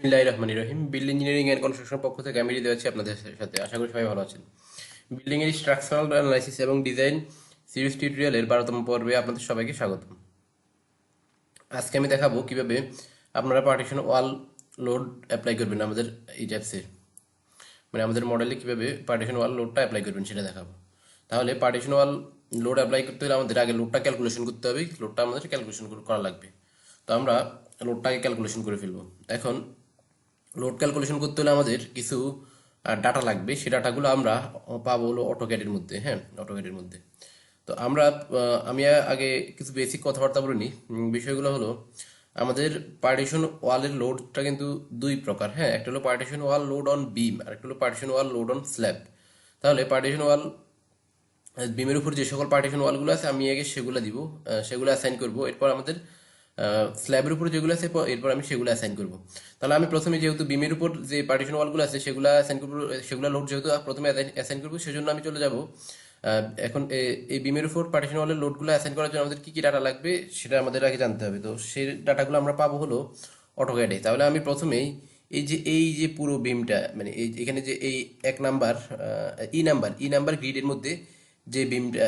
বিসমিল্লাহির রহমানির রহিম। Building engineering and construction পক্ষ থেকে আমি হৃদয় আছি আপনাদের সাথে। আশা করি সবাই ভালো আছেন। বিল্ডিং এর স্ট্রাকচারাল অ্যানালাইসিস এবং ডিজাইন সিরিজ টিউটোরিয়ালের 12তম পর্বে আপনাদের সবাইকে স্বাগত। আজকে আমি দেখাবো কিভাবে আপনারা পার্টিশন ওয়াল লোড অ্যাপ্লাই করবেন আমাদের এই ট্যাপসে, মানে আমাদের মডেলে কিভাবে পার্টিশন ওয়াল লোডটা অ্যাপ্লাই করবেন সেটা দেখাবো। তাহলে পার্টিশন ওয়াল লোড অ্যাপ্লাই করতে হলে আমাদের আগে লোডটা ক্যালকুলেশন করতে হবে। লোডটা আমাদের ক্যালকুলেশন করা লাগবে। তো আমরা লোডটাকে ক্যালকুলেশন করে ফেলবো। এখন লোড ক্যালকুলেশন করতে হলে আমাদের কিছু ডাটা লাগবে। সেই ডাটাগুলো আমরা পাবো হলো অটোক্যাডের মধ্যে। হ্যাঁ, অটোক্যাডের মধ্যে। তো আমরা আমি আগে কিছু বেসিক কথাবার্তা বলে নিই। বিষয়গুলো হলো আমাদের পার্টিশন ওয়ালের লোডটা কিন্তু দুই প্রকার। হ্যাঁ, একটা হলো পার্টিশন ওয়াল লোড অন বিম আর একটা হলো partition wall load on slab. তাহলে পার্টিশন ওয়াল বিমের উপর যে সকল পার্টিশন ওয়ালগুলো আছে আমি আগে সেগুলো দিব, সেগুলো অ্যাসাইন করব। এরপর আমাদের স্ল্যাবের উপর যেগুলো আছে এরপর আমি সেগুলো অ্যাসাইন করব। তাহলে আমি প্রথমে যেহেতু বিমের উপর যে পার্টিশন ওয়ালগুলো আছে সেগুলো অ্যাসাইন করব, সেগুলো লোড যেহেতু প্রথমে অ্যাসাইন করব, সেজন্য আমি চলে যাব এখন এই বিমের উপর পার্টিশন ওয়ালের লোডগুলো অ্যাসাইন করার জন্য আমাদের কি কি ডাটা লাগবে সেটা আমাদের আগে জানতে হবে। তো সেই ডাটাগুলো আমরা পাবো হলো অটোক্যাডে। তাহলে আমি প্রথমেই এই যে পুরো বিমটা, মানে এই এখানে যে এই এক নাম্বার ই নাম্বার গ্রিডের মধ্যে যে বিমটা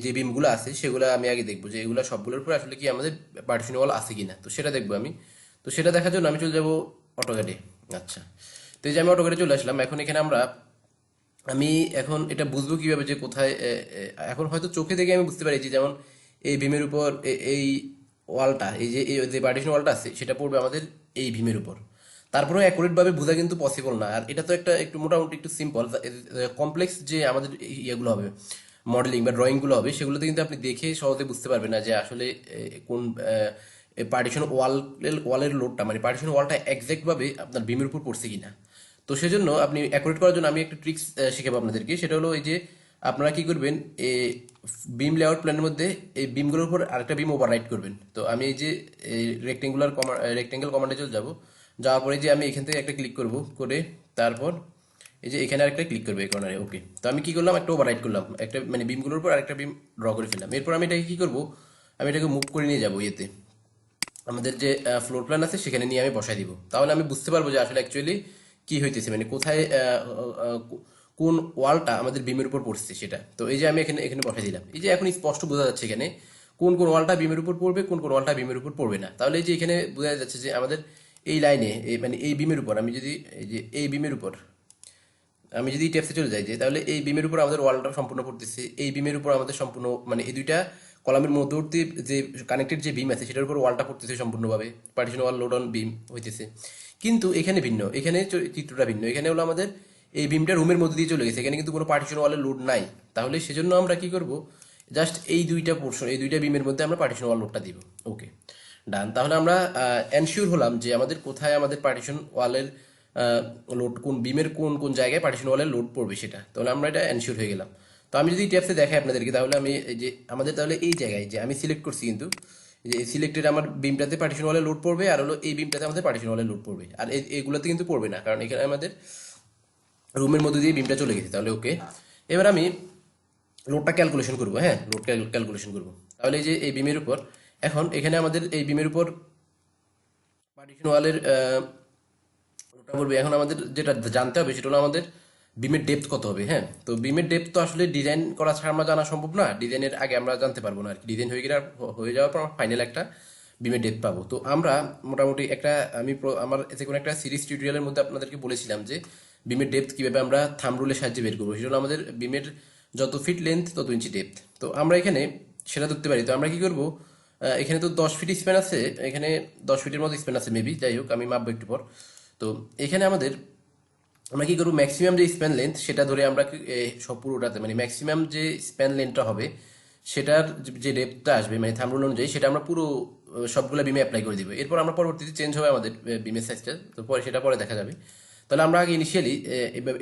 যে বিমগুলো আছে সেগুলো আমি আগে দেখবো যে এগুলো সবগুলোর উপর আসলে কি আমাদের পার্টিশন ওয়াল আছে কিনা। তো সেটা দেখবো আমি। তো সেটা দেখার জন্য আমি চলে যাবো অটোক্যাডে। আচ্ছা, তো এই যে আমি অটোক্যাডে চলে আসলাম। এখন এখানে আমি এখন এটা বুঝবো কিভাবে যে কোথায় এখন হয়তো চোখে দেখে আমি বুঝতে পারি যে যেমন এই ভীমের উপর এই ওয়ালটা, এই যে পার্টিশন ওয়ালটা আছে সেটা পড়বে আমাদের এই ভীমের উপর। তারপরেও অ্যাকুরেট ভাবে বোঝা কিন্তু পসিবল না। আর এটা তো একটা একটু মোটামুটি একটু সিম্পল। কমপ্লেক্স যে আমাদের ইয়েগুলো হবে, মডেলিং বা ড্রয়িং গুলো হবে, সেগুলোতে কিন্তু আপনি দেখে সহজে বুঝতে পারবেন না যে আসলে কোন পার্টিশন ওয়ালের লোডটা, মানে পার্টিশন ওয়ালটা এক্সাক্ট ভাবে আপনার বিমের উপর পড়ছে কিনা। তো সেজন্য আপনি অ্যাকুরেট করার জন্য আমি একটা ট্রিক্স শিখাবো আপনাদেরকে। সেটা হলো এই যে আপনারা কি করবেন, বিম লেআউট প্ল্যানের মধ্যে এই বিমগুলোর উপর আরেকটা বিম ওভাররাইট করবেন। তো আমি এই যে রেক্টেঙ্গেল কমান্ডে চলে যাবো। যাওয়ার পরে যে আমি এখান থেকে একটা ক্লিক করব, করে তারপর এই যে এখানে আরেকটা ক্লিক করবো এই কর্নারে। ওকে, তো আমি কি করলাম, একটা ওভাররাইট করলাম, একটা মানে বিমগুলোর উপর আরেকটা বিম ড্র করে ফেললাম। এরপর আমি এটাকে কি করব, আমি এটাকে মুভ করে নিয়ে যাবো ইয়েতে, আমাদের যে ফ্লোর প্ল্যান আছে সেখানে নিয়ে আমি বসাই দিব। তাহলে আমি বুঝতে পারবো যে আসলে অ্যাকচুয়ালি কি হইতেছে, মানে কোথায় কোন ওয়ালটা আমাদের বিমের উপর পড়ছে সেটা। তো এই যে আমি এখানে এখানে বসাই দিলাম। এই যে এখন স্পষ্ট বোঝা যাচ্ছে এখানে কোন কোন ওয়ালটা বিমের উপর পড়বে, কোন কোন ওয়ালটা বিমের উপর পড়বে না। তাহলে এই যে এখানে বোঝা যাচ্ছে যে আমাদের এই লাইনে, মানে এই বিমের উপর আমি যদি এই যে এই বিমের উপর আমি যদি ট্যাপসে চলে যাই, যে তাহলে এই বিমের উপর আমাদের ওয়ালটা সম্পূর্ণ পড়তেছে, এই বিমের উপর আমাদের সম্পূর্ণ, মানে এই দুইটা কলামের মধ্যবর্তী যে কানেক্টেড যে বিম আছে সেটার উপর ওয়ালটা পড়তেছে সম্পূর্ণভাবে, পার্টিশন ওয়াল লোড অন বিম হইতেছে। কিন্তু এখানে ভিন্ন, এখানে চিত্রটা ভিন্ন। এখানে হলো আমাদের এই বিমটা রুমের মধ্যে দিয়ে চলে গেছে, এখানে কিন্তু কোনো পার্টিশন ওয়ালের লোড নাই। তাহলে সেজন্য আমরা কি করব, জাস্ট এই দুইটা পোর্শন, এই দুইটা বিমের মধ্যে আমরা পার্টিশন ওয়াল লোডটা দিব। ওকে, ডান। তাহলে আমরা এনশিওর হলাম যে আমাদের কোথায় আমাদের পার্টিশন ওয়ালের লোড, কোন বিমের কোন কোন জায়গায় পার্টিশন ওয়ালের লোড পড়বে সেটা। তাহলে আমরা এটা এনশিওর হয়ে গেলাম। তো আমি যদি ট্যাপসে দেখাই আপনাদেরকে, তাহলে আমি এই যে আমাদের তাহলে এই জায়গায় যে আমি সিলেক্ট করছি, কিন্তু এই যে সিলেক্টেড আমার বিমটাতে পার্টিশন ওয়ালের লোড পড়বে, আর হলো এই বিমটাতে আমাদের পার্টিশন ওয়ালের লোড পড়বে। আর এগুলোতে কিন্তু পড়বে না, কারণ এখানে আমাদের রুমের মধ্যে দিয়ে বিমটা চলে গেছে। তাহলে ওকে, এবার আমি লোডটা ক্যালকুলেশন করবো। হ্যাঁ, লোড ক্যালকুলেশন করবো। তাহলে এই যে এই বিমের উপর, এখন এখানে আমাদের এই বিমের উপর পার্টিশন ওয়ালের ওটা বলবে। এখন আমাদের যেটা জানতে হবে সেটা হলো আমাদের বিমের ডেপথ কত হবে। হ্যাঁ, তো বিমের ডেপথ তো আসলে ডিজাইন করা ছাড়া আমরা জানা সম্ভব না, ডিজাইনের আগে আমরা জানতে পারবো না আর কি। ডিজাইন হয়ে গেলে হয়ে যাওয়ার পর ফাইনাল একটা বিমের ডেপথ পাবো। তো আমরা মোটামুটি একটা আমার যে কোনো একটা সিরিজ টিউটোরিয়ালের মধ্যে আপনাদেরকে বলেছিলাম যে বিমের ডেপথ কিভাবে আমরা থাম্ব রুলের সাহায্যে বের করবো। সেটা হলো আমাদের বিমের যত ফিট লেন্থ তত ইঞ্চি ডেপথ। তো আমরা এখানে সেটা ধরতে পারি। তো আমরা কি করবো, এখানে তো 10 ফিট স্প্যান আছে, এখানে 10 ফিটের মতো স্প্যান আছে মেবি, যাই হোক আমি মাপবো একটু পর। তো এখানে আমরা কি করবো, ম্যাক্সিমাম যে স্প্যান লেন্থ সেটা ধরে আমরা সব পুরোটাতে, মানে ম্যাক্সিমাম যে স্প্যান লেন্থটা হবে সেটার যে ডেপথটা আসবে, মানে থাম্ব রুল অনুযায়ী, সেটা আমরা পুরো সবগুলো বিমে অ্যাপ্লাই করে দিব। এরপর আমরা পরবর্তীতে চেঞ্জ হবে আমাদের বিমের সাইজটা, তো পরে সেটা পরে দেখা যাবে। তাহলে আমরা আগে ইনিশিয়ালি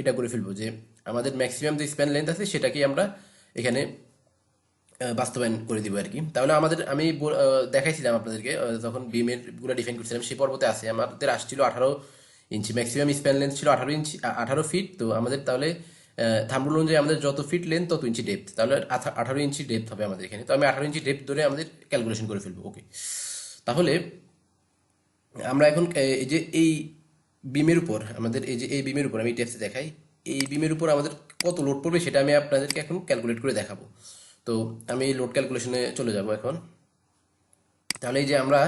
এটা করে ফেলবো যে আমাদের ম্যাক্সিমাম যে স্প্যান লেন্থ আছে সেটাকেই আমরা এখানে বাস্তবায়ন করে দিব আর কি। তাহলে আমি দেখাইছিলাম আপনাদেরকে যখন বিমের গুলো ডিফাইন করছিলাম, সেই পর্বতে আছে আমাদের আসছিল 18 ইঞ্চি, ম্যাক্সিমাম স্প্যান লেন্থ ছিল 18 ইঞ্চি, 18 ফিট। তো আমাদের তাহলে থাম্ব রুল অনুযায়ী আমাদের যত ফিট লেন্থ তত ইঞ্চি ডেপথ, তাহলে 18 ইঞ্চি ডেপথ হবে আমাদের এখানে। তো আমি 18 ইঞ্চি ডেপথ ধরে আমাদের ক্যালকুলেশন করে ফেলবো। ওকে, তাহলে আমরা এখন এই যে বিমের উপর আমাদের এই যে এই বিমের উপর আমি টেপসে দেখাই, এই বিমের উপর আমাদের কত লোড পড়বে সেটা আমি আপনাদেরকে এখন ক্যালকুলেট করে দেখাবো। তো আমি এই লোড ক্যালকুলেশনে চলে যাব এখন। তাহলে এই যে আমরা,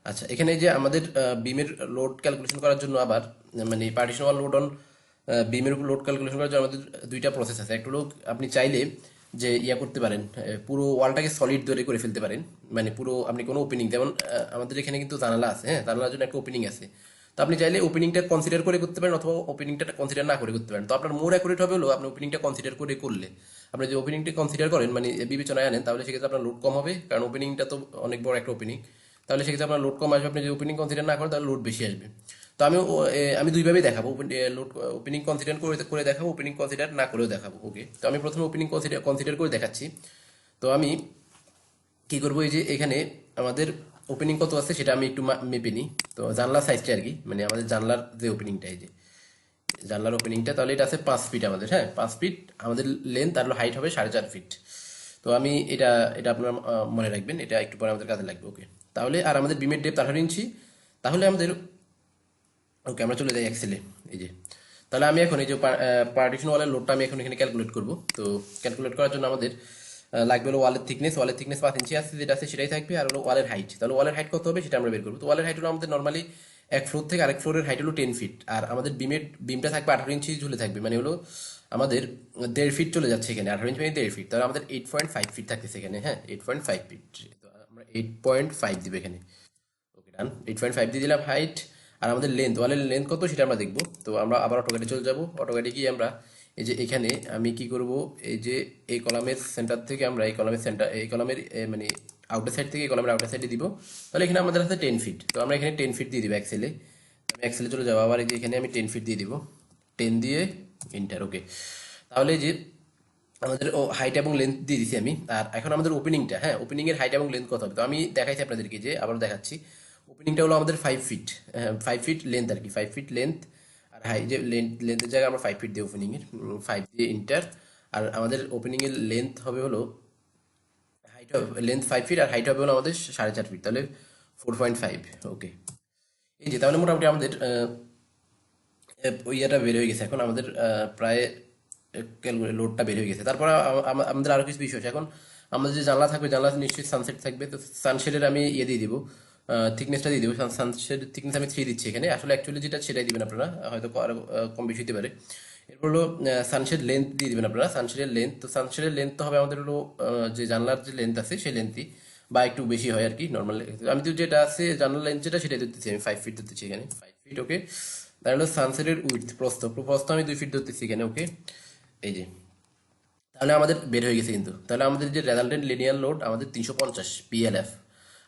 আচ্ছা এখানে এই যে আমাদের বিমের লোড ক্যালকুলেশন করার জন্য আবার মানে পার্টিশন ওয়াল লোড অন বিমের উপর লোড ক্যালকুলেশন করার জন্য আমাদের দুইটা প্রসেস আছে। একটা হলো আপনি চাইলে যে ইয়া করতে পারেন, পুরো ওয়ালটাকে সলিড ধরে করে ফেলতে পারেন, মানে পুরো আপনি কোনো ওপেনিং, যেমন আমাদের এখানে কিন্তু জানালা আছে, হ্যাঁ জানালার জন্য একটা ওপেনিং আছে। তো আপনি চাইলে ওপেনিংটা কনসিডার করে করতে পারেন অথবা ওপেনিংটা কনসিডার না করে করতে পারেন। তো আপনার মোর অ্যাকুরেট হবে হলো আপনি ওপেনিংটা কনসিডার করে করলে, আপনি যে ওপেনিংটা কনসিডার করেন মানে বিবেচনায় আনেন, তাহলে সেক্ষেত্রে আপনার লোড কম হবে, কারণ ওপেনিংটা তো অনেক বড় একটা ওপেনিং। তাহলে সেক্ষেত্রে আপনার লোড কম আসবে। আপনি যদি ওপেনিং কনসিডার না করেন তাহলে লোড বেশি আসবে। তো আমি দুইভাবেই দেখাবো, লোড ওপেনিং কনসিডার করে দেখাবো, ওপেনিং কনসিডার না করেও দেখাবো। ওকে, তো আমি প্রথমে ওপেনিং কনসিডার করে দেখাচ্ছি। তো আমি কি করবো, এই যে এখানে আমাদের ওপেনিং কত আছে সেটা আমি একটু মেপে নিই। তো জানলার সাইজটা আর কি, মানে আমাদের জানলার যে ওপেনিংটা, এই যে জানলার ওপেনিংটা, তাহলে এটা আছে 5 ফিট আমাদের, হ্যাঁ 5 ফিট আমাদের লেন্থ, আর হাইট হবে 4.5 ফিট। তো আমি এটা এটা আপনারা মনে রাখবেন, এটা একটু পরে আমাদের কাজে লাগবে। ওকে, তাহলে আর আমাদের বিমের ডেপথ 18 ইঞ্চি। তাহলে আমাদের, ওকে আমরা চলে যাই এক্সেলে। এই যে তাহলে আমি এখন এই যে পার্টিশন ওয়ালের লোডটা আমি এখন এখানে ক্যালকুলেট করব। তো ক্যালকুলেট করার জন্য আমাদের লাগবে হলো ওয়ালের থিকনেস 5 ইঞ্চি আছে, যেটা আছে সেটাই থাকবে, আর হলো ওয়ালের হাইট। তাহলে ওয়ালের হাইট কত হবে সেটা আমরা বের করবো। তো ওয়ালের হাইট হলো আমাদের নর্মালি এক ফ্লোর থেকে আরেক ফ্লোরের হাইট হলো 10 ফিট, আর আমাদের বিমটা থাকবে 18 ইঞ্চি ঝুলে থাকবে, মানে হলো আমাদের 1.5 ফিট চলে যাচ্ছে এখানে, 18 ইঞ্চি মানে 1.5 ফিট, তাহলে আমাদের 8.5 ফিট থাকতেছে এখানে, হ্যাঁ 8.5 ফিট। তো আমরা 8.5 দিব এখানে। ওকে ডান, 8.5 দিয়ে দিলাম হাইট। আর আমাদের লেন্থ, ওয়ালের লেন্থ কত সেটা আমরা দেখবো। তো আমরা আবার অটোক্যাডে চলে যাব। অটোক্যাডে গিয়ে আমরা এই যে এখানে আমি কি করব, এই যে এই কলামের সেন্টার থেকে আমরা এই কলামের মানে আউটার সাইড থেকে এই কলামের আউটার সাইডে দিব। তাহলে এখানে আমাদের আছে 10 ফিট। তো আমরা এখানে 10 ফিট দিয়ে দিব এক্সেলে। আমি এক্সেলে চলে যাবো, আবার এই যে এখানে আমি 10 ফিট দিয়ে দিব, 10 দিয়ে ইন্টার। ওকে, তাহলে এই যে আমাদের হাইট এবং লেন্থ দিয়ে দিছি আমি। আর এখন আমাদের ওপেনিংটা, হ্যাঁ ওপেনিং এর হাইট এবং লেন্থ কত হবে, তো আমি দেখাইছি আপনাদেরকে, যে আবার দেখাচ্ছি। ওপেনিংটা হলো আমাদের 5 ফিট, 5 ফিট লেন্থ আর কি, 5 ফিট লেন্থ। আর হাই যে লেন্থের জায়গায় আমরা 5 ফিট দিই ওপেনিং এর, 5 দিয়ে ইন্টার। আর আমাদের ওপেনিং এর লেন্থ হবে হলো, লেন্থ 5 ফিট আর হাইট হবে হলো আমাদের 4.5 ফিট, তাহলে 4.5। ওকে, এই যে তাহলে মোটামুটি আমাদের ওই ইয়েটা বের হয়ে গেছে। এখন আমাদের প্রায় লোডটা বের হয়ে গেছে। তারপর আমাদের আরো কিছু বিষয় আছে। এখন আমাদের যে জানলা থাকবে, জানলা নিশ্চয়ই সানসেট থাকবে। তো সানশেডের আমি ইয়ে দিয়ে দিব, থিকনেসটা দিয়ে দিব। সানশেড থিকনেস আমি 3 দিচ্ছি এখানে, আসলে অ্যাকচুয়ালি যেটা সেটাই দিবেন আপনারা, হয়তো আরো কম বেশি হতে পারে। এরপর হলো সানশেড লেন্থ দিয়ে দিবেন আপনারা, সানশেডের লেন্থ। তো সানশেডের লেন্থ তো হবে আমাদের হলো যে জানলার যে লেন্থ আছে সেই লেন্থই, বা একটু বেশি হয় আর কি নর্মাল। আমি তো যেটা আছে জানলার লেন্থ যেটা সেটাই ধরতেছি আমি, 5 ফিট ধরতেছি এখানে, 5 ফিট। ওকে, তাহলে হলো সানসেটের উইথ, প্রস্থ আমি 2 ফিট ধরতেছি এখানে। ওকে, এই যে তাহলে আমাদের বের হয়ে গেছে কিন্তু। তাহলে আমাদের যে রেজাল্টেন্ট লিনিয়ার লোড আমাদের 350 পিএলএফ।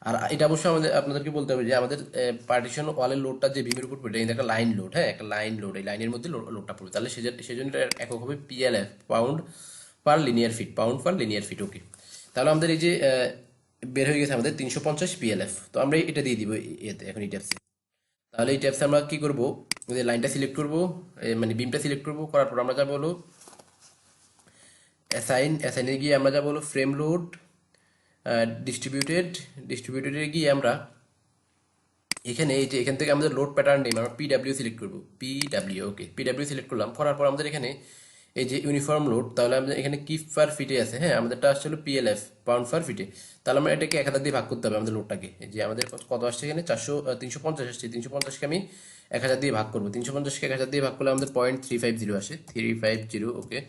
আর এটা অবশ্যই আমাদের আপনাদেরকে বলতে হবে যে আমাদের পার্টিশন ওয়ালের লোডটা যে বিমের উপর পড়ে, কিন্তু একটা লাইন লোড, হ্যাঁ একটা লাইন লোড, এই লাইনের মধ্যে লোডটা পড়বে। তাহলে সেজন্য এটার একক হবে PLF, pound per linear feet, pound per linear feet. Okay, তাহলে আমাদের এই যে বের হয়ে গেছে আমাদের 350 পিএলএফ। তো আমরা এটা দিয়ে দিব এতে এখন এই ট্যাপসে। তাহলে এই ট্যাপসে আমরা কি করবো, লাইনটা সিলেক্ট করবো, মানে বিমটা সিলেক্ট করবো, করার পর আমরা যা বলো অ্যাসাইনে গিয়ে আমরা যা বলো ফ্রেম লোড, ডিস্ট্রিবিউটেডে গিয়ে আমরা এখানে এই যে এখান থেকে আমাদের লোড প্যাটার্ন নেম আমরা পিডাব্লিউ সিলেক্ট করবো, পিডাব্লিউ। ওকে, পিডাব্লিউ সিলেক্ট করলাম, করার পর আমাদের এখানে এই যে ইউনিফর্ম লোড, তাহলে আমাদের এখানে কি পার ফিটে আছে, হ্যাঁ আমাদেরটা আসছে হলো পিএলএফ, পাউন্ড পার ফিটে। তাহলে আমরা এটাকে 1000 দিয়ে ভাগ করতে হবে আমাদের লোডটাকে। এই যে আমাদের কত আসছে এখানে 350 আসছে, 350কে আমি 1000 দিয়ে ভাগ করবো। 350কে 1000 দিয়ে ভাগ করলে আমাদের 0.350 আসে, 350। ওকে,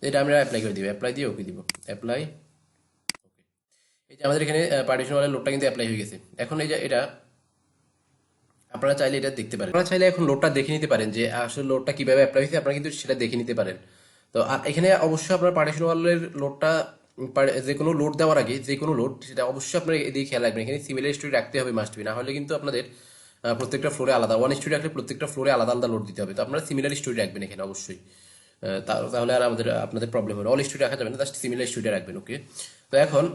এটা আমরা অ্যাপ্লাই করে দিব, অ্যাপ্লাই দিয়ে ওকে দিব, অ্যাপ্লাই। এই যে আমাদের এখানে পার্টিশন ওয়ালের লোডটা কিন্তু অ্যাপ্লাই হয়ে গেছে। এখন এই যে এটা আপনারা চাইলে এটা দেখতে পারেন, আপনারা চাইলে এখন লোডটা দেখে নিতে পারেন যে আসলে লোডটা কিভাবে অ্যাপ্লাই হয়েছে, আপনারা কিন্তু সেটা দেখে নিতে পারেন। তো আর এখানে অবশ্যই আপনার পার্টিশন ওয়ালের লোডটা, যে কোনো লোড দেওয়ার আগে যে কোনো লোড সেটা অবশ্যই আপনার এদিকে খেয়াল রাখবেন, এখানে সিমিলার স্টোরি রাখতে হবে মাস্ট বি, না হলে কিন্তু আপনাদের প্রত্যেকটা ফ্লোরে আলাদা, ওয়ান স্টোরি রাখলে প্রত্যেকটা ফ্লোরে আলাদা আলাদা লোড দিতে হবে। তো আপনারা সিমিলার স্টোরি রাখবেন এখানে অবশ্যই, তাহলে আর আপনাদের প্রবলেম হবে, অল স্টোরি রাখা যাবে না, জাস্ট সিমিলার স্টোরি রাখবেন। ওকে, তো এখন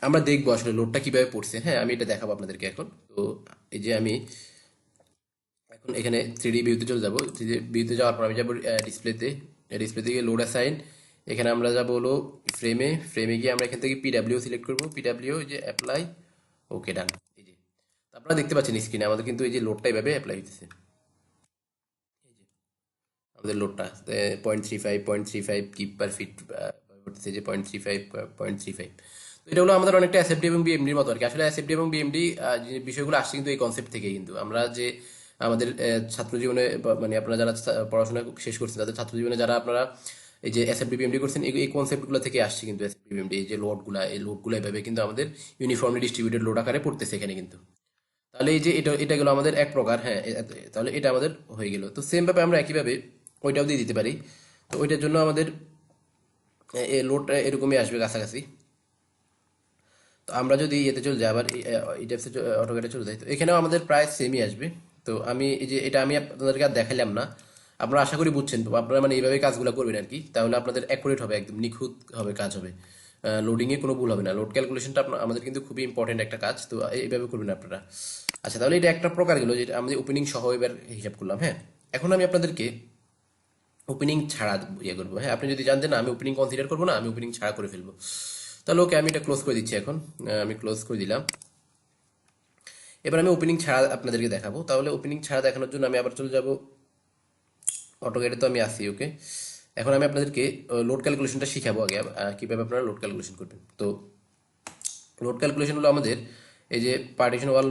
আমরা দেখবো আসলে লোডটা কিভাবে পড়ছে, হ্যাঁ আমি এটা দেখাবো আপনাদেরকে এখন। তো এই যে আমি এখন এখানে 3D ভিউতে চলে যাবো। 3D ভিউতে যাওয়ার পর আমি যাবো ডিসপ্লেতে গিয়ে লোড অ্যাসাইন। এখানে আমরা যাবো হলো ফ্রেমে গিয়ে আমরা এখান থেকে পিডাব্লিউ সিলেক্ট করবো, পিডাব্লিউ যে অ্যাপ্লাই। ওকে ডান। এই যে আপনারা দেখতে পাচ্ছেন স্ক্রিনে আমাদের কিন্তু এই যে লোডটা এইভাবে অ্যাপ্লাই হইতেছে। আমাদের লোডটা 0.35 কিপ পার ফিট করতেছে, যে 0.35. তো এটা হলো আমাদের অনেকটা এসএফডি এবং বিএমডির মতো আর কি। আসলে এসএফডি এবং বিএমডি যে বিষয়গুলো আসছে কিন্তু এই কনসেপ্ট থেকেই। কিন্তু আমরা যে আমাদের ছাত্র জীবনে মানে আপনারা যারা পড়াশোনা শেষ করছেন তাদের ছাত্র জীবনে যারা আপনারা এই যে এসএফডি বিএমডি করছেন, এই কনসেপ্টগুলো থেকে আসছে কিন্তু এসএফডি বিএমডি। এই যে লোডগুলো এভাবে কিন্তু আমাদের ইউনিফর্মলি ডিস্ট্রিবিউটেড লোড আকারে পড়তেছে এখানে কিন্তু। তাহলে এই যে এটা এটা গেল আমাদের এক প্রকার, হ্যাঁ। তাহলে এটা আমাদের হয়ে গেল। তো সেম ভাবে আমরা একইভাবে ওইটাও দিয়ে দিতে পারি। তো ওইটার জন্য আমাদের লোডটা এরকমই আসবে কাছাকাছি। তো আমরা যদি ইয়েতে চলে যাই, আবার ইটেপসে অটোক্যাডে চলে যাই, তো এখানেও আমাদের প্রায় সেমই আসবে। তো আমি এই যে এটা আমি আপনাদেরকে আর দেখাইলাম না, আপনারা আশা করি বুঝছেন। তো আপনারা মানে এইভাবে কাজগুলো করবেন আর কি, তাহলে আপনাদের অ্যাকুরেট হবে, একদম নিখুঁত হবে কাজ হবে। লোডিংয়ে কোনো ভুল হবে না। লোড ক্যালকুলেশনটা আমাদের কিন্তু খুবই ইম্পর্টেন্ট একটা কাজ, তো এইভাবে করবেন আপনারা। আচ্ছা, তাহলে এটা একটা প্রকার গেলো যেটা আমাদের ওপেনিং সহ এবার হিসাব করলাম, হ্যাঁ। এখন আমি আপনাদেরকে ওপেনিং ছাড়া ইয়ে করবো, হ্যাঁ। আপনি যদি জানতেন না আমি ওপেনিং কনসিডার করবো না, আমি ওপেনিং ছাড়া করে ফেলবো, তাহলে ওকে আমি এটা ক্লোজ করে দিচ্ছি এখন। আমি ক্লোজ করে দিলাম। এবার আমি ওপেনিং ছাড়া আপনাদেরকে দেখাবো। তাহলে ওপেনিং ছাড়া দেখানোর জন্য আমি আবার চলে যাব অটোক্যাডে। তো আমি আসি, ওকে। এখন আমি আপনাদেরকে লোড ক্যালকুলেশনটা শিখাবো আগে, কীভাবে আপনারা লোড ক্যালকুলেশন করবেন। তো লোড ক্যালকুলেশন হলো আমাদের এই যে পার্টিশন ওয়াল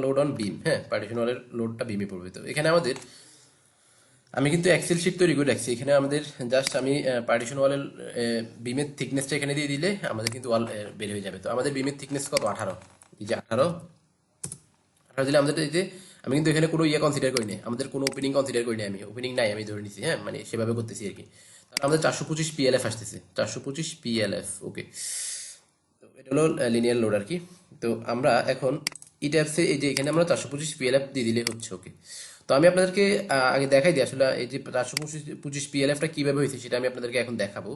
লোড অন বিম, হ্যাঁ। পার্টিশন ওয়ালের লোডটা বিমে পড়বে। তো এখানে আমাদের আমি কিন্তু এক্সেল শিট তৈরি করে রাখছি। এখানে আমাদের জাস্ট আমি পার্টিশন ওয়ালের বিমের থিকনেসটা এখানে দিয়ে দিলে আমাদের কিন্তু ওয়াল বের হয়ে যাবে। তো আমাদের বিমের থিকনেস কত? 18। এই যে 18 দিলে আমাদের এই যে আমি কিন্তু এখানে কোনো ইয়ে কনসিডার করিনি, আমাদের কোনো ওপেনিং কনসিডার করিনি, আমি ওপেনিং নাই আমি ধরে নিছি, হ্যাঁ। মানে সেভাবে করতেছি আর কি। তাহলে আমাদের 425 পিএলএফ আসতেছে, 425 পিএলএফ, ওকে। তো এটা হলো লিনিয়ার লোড আর কি। তো আমরা এখন ইট্যাপসে এই যে এখানে আমরা 425 পিএলএফ দিয়ে দিলে হচ্ছে, ওকে। তো আমি আপনাদেরকে আগে দেখাই দিই আসলে এই যে 425 পিএলএফটা কীভাবে হয়েছে সেটা আমি আপনাদেরকে এখন দেখাবো।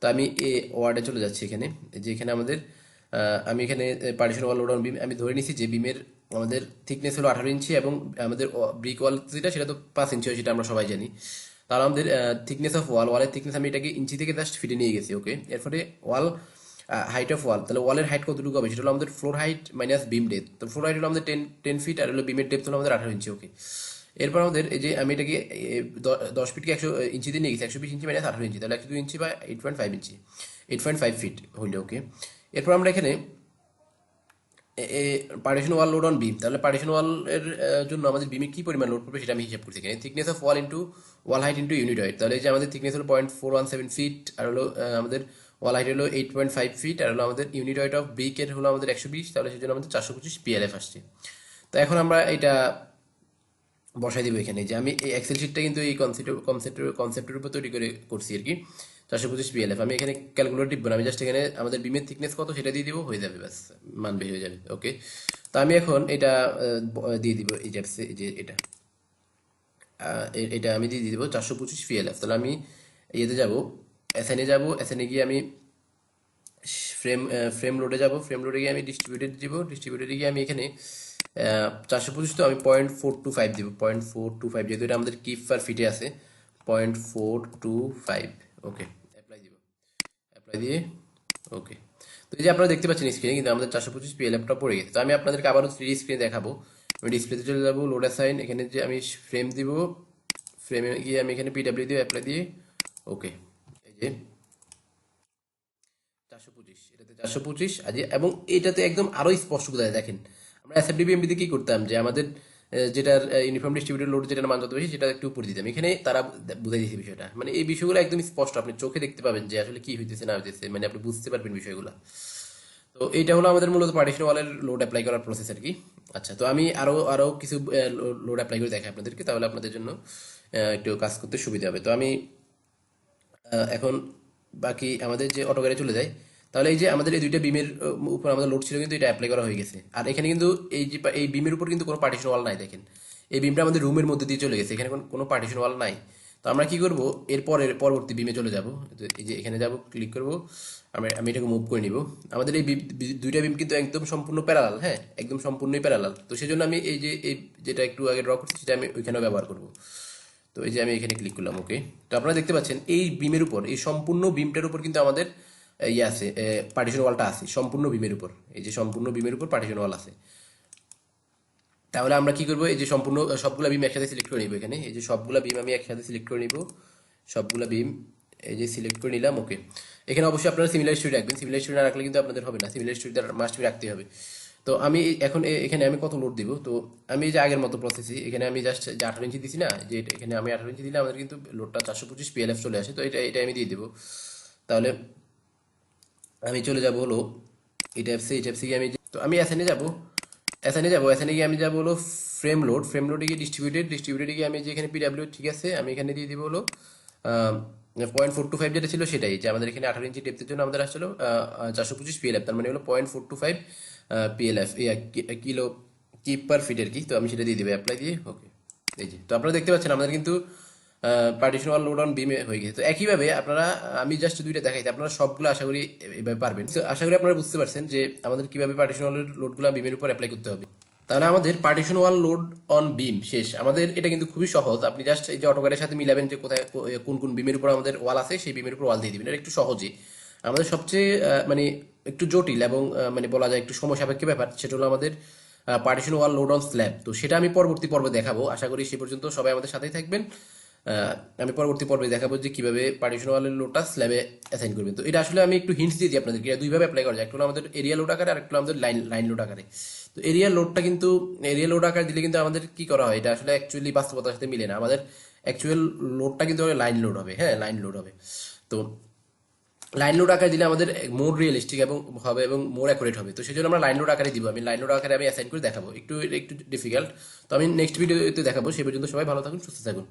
তো আমি এ ওয়ার্ডে চলে যাচ্ছি। এখানে যে এখানে আমাদের আমি এখানে পার্টিশন ওয়াল লোড অন বিম আমি ধরে নিছি যে বিমের আমাদের থিকনেস হলো 18 ইঞ্চি এবং আমাদের ব্রিক ওয়াল যেটা সেটা তো 5 ইঞ্চি হয়, সেটা আমরা সবাই জানি। তাহলে আমাদের থিকনেস অফ ওয়ালের থিকনেস আমি এটাকে ইঞ্চি থেকে জাস্ট ফিটে নিয়ে গেছি, ওকে। এরপরে ওয়াল হাইট অফ ওয়াল, তাহলে ওয়ালের হাইট কতটুকু হবে সেটা হলো আমাদের ফ্লোর হাইট মাইনাস বিম ডেপথ। তো ফ্লোর হাইট হলো আমাদের 10 ফিট, আর হলো বিমের ডেপথ হলো আমাদের 18 ইঞ্চি, ওকে। এরপর আমাদের এই যে আমি এটাকে 10 ফিটকে 100 ইঞ্চিতে নিয়ে গেছি, 120 ইঞ্চি মাইনাস 18 ইঞ্চি, তাহলে 102 ইঞ্চি বা 8.5 ইঞ্চি, 8.5 ফিট হইলে, ওকে। এরপর আমরা এখানে পার্টিশন ওয়াল লোড অন বিম, তাহলে পার্টিশন ওয়ালের জন্য আমাদের বিমে কি পরিমাণ লোড পড়বে সেটা আমি হিসাব করছি এখানে। Thickness of wall into wall height into unit height, তাহলে এই যে আমাদের থিকনেস হলো 0.417 ফিট, আর হলো আমাদের ওয়াল হাইট হলো 8.5 ফিট, আর হলো আমাদের ইউনিট হাইট অফ ব্রিকের হলো আমাদের 120, তাহলে সেই জন্য আমাদের 425 পিএলএফ আসছে। তো এখন আমরা এটা বসাই দিব এখানে, যে আমি এই এক্সেল শিটটা কিন্তু এই কনসেপ্টের উপর তৈরি করে করছি আর কি। 425 পিএলএফ আমি এখানে ক্যালকুলেটর টিপব না, আমি জাস্ট এখানে আমাদের বিমের থিকনেস কত সেটা দিয়ে দিব, হয়ে যাবে, ব্যাস মান বের হয়ে যাবে, ওকে। তো আমি এখন এটা দিয়ে দিব এই যে এটা এটা আমি দিয়ে দিব 425 পিএলএফ। তাহলে আমি ইয়েতে যাব, এসএনএ যাব, এসএনএ গিয়ে আমি ফ্রেম লোডে যাব, ফ্রেম লোডে গিয়ে আমি ডিস্ট্রিবিউটেড দিব, ডিস্ট্রিবিউটেড গিয়ে আমি এখানে 425 তো আমি 0.425 দিব, 0.425, যেহেতু এটা আমাদের কিপ পার ফিটে আছে 0.425, ওকে। অ্যাপ্লাই দিব, অ্যাপ্লাই দিয়ে ওকে। তো এই যে আপনারা দেখতে পাচ্ছেন স্ক্রিনে কিন্তু আমাদের 425 পিএলএফটা পড়ে গেছে। তো আমি আপনাদেরকে আবারও 3D স্ক্রিনে দেখাবো। আমি ডিসপ্লেতে চলে যাবো, লোড অ্যাসাইন, এখানে যে আমি ফ্রেম দিব, ফ্রেমে গিয়ে আমি এখানে পিডাব্লিউ দিয়ে অ্যাপ্লাই দিয়ে ওকে। এই যে 425, এটাতে 425 আজ, এবং এটাতে একদম আরো স্পষ্ট বোঝা যায়। দেখেন আমরা এসএফডি বিএমডিতে কি করতাম, যে আমাদের যেটার ইউনিফর্ম ডিস্ট্রিবিউটেড লোড যেটা মান যত বেশি সেটা একটু উপরে দিতাম, এখানে তারা বুঝাই দিয়েছে বিষয়টা। মানে এই বিষয়গুলো একদম স্পষ্ট, আপনি চোখে দেখতে পাবেন যে আসলে কি হইতেছে না হইতেছে, মানে আপনি বুঝতে পারবেন বিষয়গুলো। তো এইটা হলো আমাদের মূলত পার্টিশন ওয়ালের লোড অ্যাপ্লাই করার প্রসেস আর কি। আচ্ছা, তো আমি আরো কিছু লোড অ্যাপ্লাই করে দেখাই আপনাদেরকে, তাহলে আপনাদের জন্য একটু কাজ করতে সুবিধা হবে। তো আমি এখন বাকি আমাদের যে অটোক্যাডে চলে যায়, তাহলে এই যে আমাদের এই দুইটা বিমের উপর আমাদের লোড ছিল কিন্তু এটা অ্যাপ্লাই করা হয়ে গেছে। আর এখানে কিন্তু এই যে এই বিমের উপর কিন্তু কোনো পার্টিশন ওয়াল নাই, দেখেন এই বিমটা আমাদের রুমের মধ্যে দিয়ে চলে গেছে, এখানে কোনো পার্টিশন ওয়াল নাই। তো আমরা কি করব, পরবর্তী বিমে চলে যাব, এই যে এখানে যাব, ক্লিক করব, আমি এটাকে মুভ করে নিব। আমাদের এই দুইটা বিম কিন্তু একদম সম্পূর্ণ প্যারালাল, হ্যাঁ, একদম সম্পূর্ণই প্যারালাল। তো সেজন্য আমি এই যে এই যেটা একটু আগে ড্র করছি সেটা আমি ওইখানেও ব্যবহার করব। তো এই যে আমি এখানে ক্লিক করলাম, ওকে। তো আপনারা দেখতে পাচ্ছেন এই বিমের উপর, এই সম্পূর্ণ বিমটার উপর কিন্তু আমাদের ইয়ে আছে, পার্টিশন ওয়ালটা আছে সম্পূর্ণ বিমের উপর, এই যে সম্পূর্ণ বিমের উপর পার্টিশন ওয়াল আছে। তাহলে আমরা কি করবো, এই যে সম্পূর্ণ সবগুলা বিম একসাথে সিলেক্ট করে নিব। এখানে এই যে সবগুলা বিম আমি একসাথে সিলেক্ট করে নিব, সবগুলা বিম এই যে সিলেক্ট করে নিলাম। ওকে, এখানে অবশ্যই আপনারা সিমিলার স্টোরি রাখবেন, সিমিলার স্টোরি না রাখলে কিন্তু আপনাদের হবে না, সিমিলার স্টোরিটা মাস্ট রাখতে হবে। তো আমি এখন এখানে আমি কত লোড দিব, তো আমি এই যে আগের মতো প্রসেসই এখানে আমি জাস্ট যে 18 ইঞ্চি দিছি না, যে এখানে আমি 18 ইঞ্চি দিলে আমাদের কিন্তু লোডটা 425 PLF চলে আসে। তো এটা আমি দিয়ে দেবো। তাহলে আমি চলে যাব হলো এই ট্যাপসে গিয়ে তো আমি এসএনে যাব, এসএনে গিয়ে আমি যাব হলো ফ্রেম লোডে গিয়ে ডিস্ট্রিবিউটেডে গিয়ে আমি যে এখানে পিডাব্লিউ ঠিক আছে, আমি এখানে দিয়ে দিব হলো 0.425 যেটা ছিল সেটাই, যে আমাদের এখানে 18 ইঞ্চি ডেপথের জন্য আমাদের আসছিল 425 PLF, তার মানে হলো 0.425 PLF kilo kip per feet আর কি। তো আমি সেটা দিয়ে দেবো অ্যাপ্লাই দিয়ে। ওকে, এই যে তো আপনারা দেখতে পাচ্ছেন আমাদের কিন্তু পার্টিশন ওয়াল লোড অন বিমে হয়ে গেছে। তো একইভাবে আপনারা আমি জাস্ট দুইটা দেখাইছি, আপনারা সবগুলো আশা করি এভাবে পারবেন। তো আশা করি আপনারা বুঝতে পারছেন যে আমাদের কিভাবে পার্টিশন ওয়ালের লোডগুলো বিমের উপর অ্যাপ্লাই করতে হবে। তাহলে আমাদের পার্টিশন ওয়াল লোড অন বিম শেষ। আমাদের এটা কিন্তু খুবই সহজ, আপনি জাস্ট এই যে অটোক্যাডের সাথে মিলাবেন যে কোথায় কোন কোন বিমের উপর আমাদের ওয়াল আছে, সেই বিমের উপর ওয়াল দিয়ে দিবেন। এটা একটু সহজই। আমাদের সবচেয়ে মানে একটু জটিল এবং মানে বলা যায় একটু সময় সাপেক্ষ ব্যাপার, সেটা হলো আমাদের partition wall load on slab. তো সেটা আমি পরবর্তী পর্বে দেখাবো। আশা করি সে পর্যন্ত সবাই আমাদের সাথেই থাকবেন। আমি পরবর্তী পর্বে দেখাবো যে কিভাবে পার্টিশন ওয়ালের লোডটা স্ল্যাবে অ্যাসাইন করবেন। তো এটা আসলে আমি একটু হিন্টস দিয়ে দিই আপনাদেরকে, এটা দুইভাবে অ্যাপ্লাই করা যায়। একটা হলো আমাদের এরিয়া লোড আকারে, আর একটা হলো আমাদের লাইন লোড আকারে। তো এরিয়া লোড আকার দিলে কিন্তু আমাদের কি করা হয়, এটা আসলে অ্যাকচুয়ালি বাস্তবতার সাথে মিলে না। আমাদের অ্যাকচুয়াল লোডটা কিন্তু লাইন লোড হবে, হ্যাঁ লাইন লোড হবে। তো লাইন লোড আকারে দিলে আমাদের মোর রিয়েলিস্টিক এবং মোর অ্যাকুরেট হবে। তো সেই জন্য আমরা লাইন লোড আকারে দিব। আমি লাইন লোড আকারে আমি অ্যাসাইন করে দেখাবো, একটু ডিফিকাল্ট। তো আমি নেক্সট ভিডিওতে দেখাবো। সে পর্যন্ত সবাই ভালো থাকুন, সুস্থ থাকুন।